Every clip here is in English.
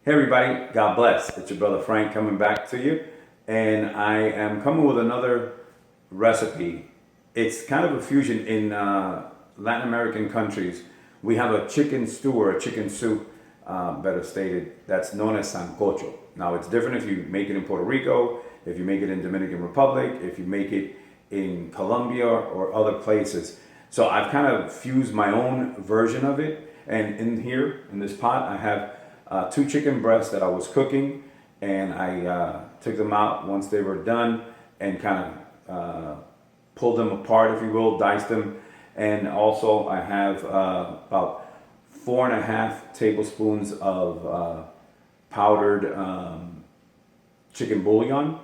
Hey everybody, God bless. It's your brother Frank coming back to you, and I am coming with another recipe. It's kind of a fusion in Latin American countries. We have a chicken stew or a chicken soup, better stated, that's known as Sancocho. Now it's different if you make it in Puerto Rico, if you make it in Dominican Republic, if you make it in Colombia or other places. So I've kind of fused my own version of it, and in here, in this pot, I have 2 chicken breasts that I was cooking, and I took them out once they were done and kind of pulled them apart, if you will, diced them. And also I have about 4.5 tablespoons of powdered chicken bouillon,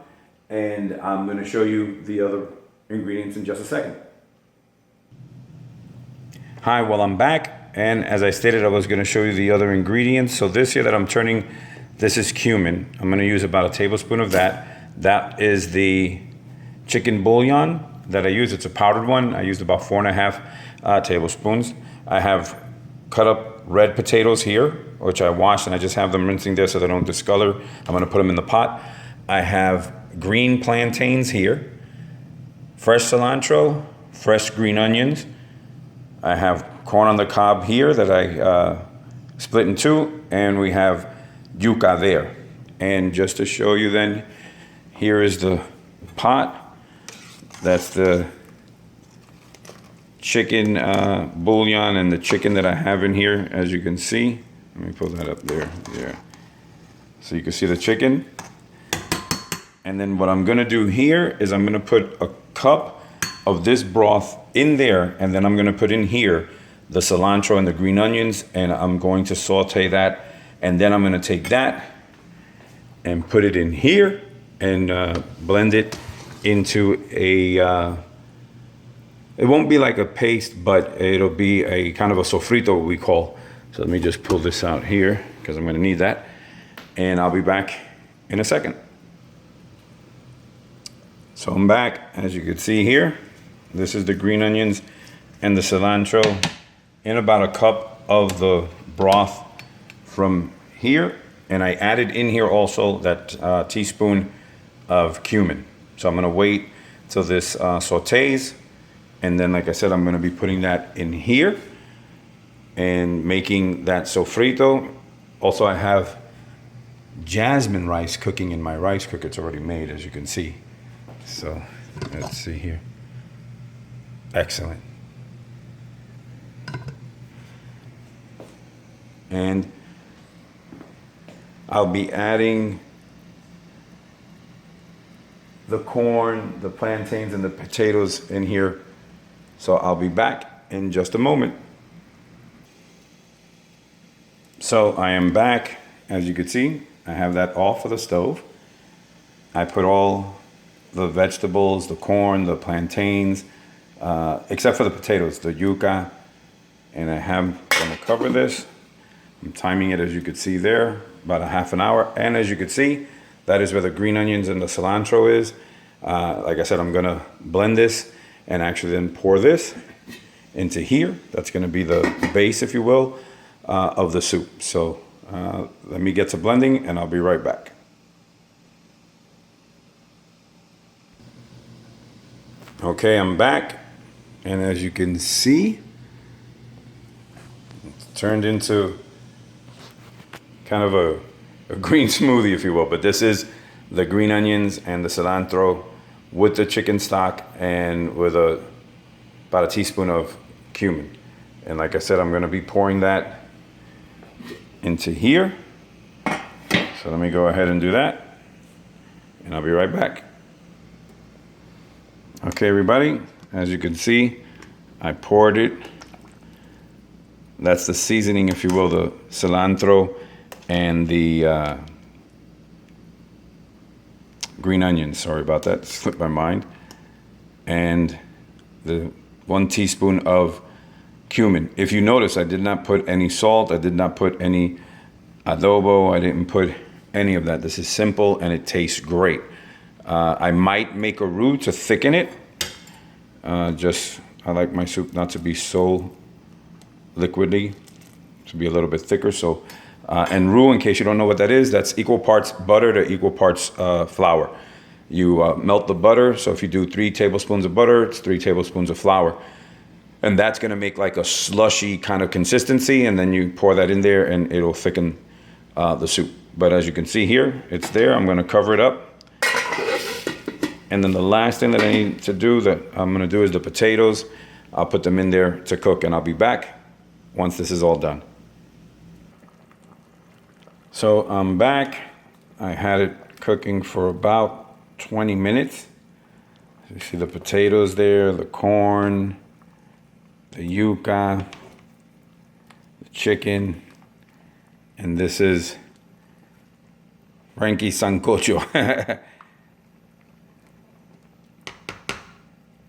and I'm going to show you the other ingredients in just a second. Hi, well, I'm back. And as I stated, I was going to show you the other ingredients. So this here that I'm turning, this is cumin. I'm going to use about a tablespoon of that. That is the chicken bouillon that I use. It's a powdered one. I used about 4.5 tablespoons. I have cut up red potatoes here, which I washed, and I just have them rinsing there so they don't discolor. I'm going to put them in the pot. I have green plantains here, fresh cilantro, fresh green onions. I have corn on the cob here that I split in 2, and we have yucca there. And just to show you then, here is the pot. That's the chicken bouillon and the chicken that I have in here, as you can see. Let me pull that up there. Yeah. So you can see the chicken. And then what I'm gonna do here is I'm gonna put a cup of this broth in there, and then I'm gonna put in here the cilantro and the green onions, and I'm going to saute that, and then I'm going to take that and put it in here and blend it into a it won't be like a paste, but it'll be a kind of a sofrito, we call. So let me just pull this out here because I'm going to need that, and I'll be back in a second. So I'm back. As you can see here, this is the green onions and the cilantro in about a cup of the broth from here, and I added in here also that teaspoon of cumin. So I'm gonna wait till this sautés, and then like I said, I'm gonna be putting that in here and making that sofrito. Also, I have jasmine rice cooking in my rice cooker. It's already made, as you can see. So let's see here. Excellent. And I'll be adding the corn, the plantains, and the potatoes in here. So I'll be back in just a moment. So I am back. As you can see, I have that off of the stove. I put all the vegetables, the corn, the plantains, except for the potatoes, the yucca, and I'm gonna cover this. I'm timing it, as you could see there, about a half an hour. And as you could see, that is where the green onions and the cilantro is. Like I said, I'm gonna blend this and actually then pour this into here. That's gonna be the base, if you will, of the soup. So let me get to blending and I'll be right back. Okay, I'm back. And as you can see, it's turned into kind of a green smoothie, if you will, but this is the green onions and the cilantro with the chicken stock and with about a teaspoon of cumin. And like I said, I'm gonna be pouring that into here. So let me go ahead and do that, and I'll be right back. Okay, everybody, as you can see, I poured it. That's the seasoning, if you will, the cilantro and the green onions. Sorry about that, slipped my mind. And the 1 teaspoon of cumin. If you notice, I did not put any salt. I did not put any adobo. I didn't put any of that. This is simple and it tastes great. I might make a roux to thicken it. I like my soup not to be so liquidy, to be a little bit thicker. So And roux, in case you don't know what that is, that's equal parts butter to equal parts flour. You melt the butter, so if you do 3 tablespoons of butter, it's 3 tablespoons of flour. And that's gonna make like a slushy kind of consistency, and then you pour that in there and it'll thicken the soup. But as you can see here, it's there. I'm gonna cover it up. And then the last thing that I need to do, that I'm gonna do, is the potatoes. I'll put them in there to cook, and I'll be back once this is all done. So I'm back. I had it cooking for about 20 minutes. You see the potatoes there, the corn, the yucca, the chicken, and this is Frankie Sancocho.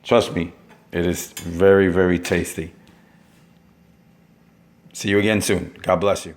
Trust me, it is very, very tasty. See you again soon. God bless you.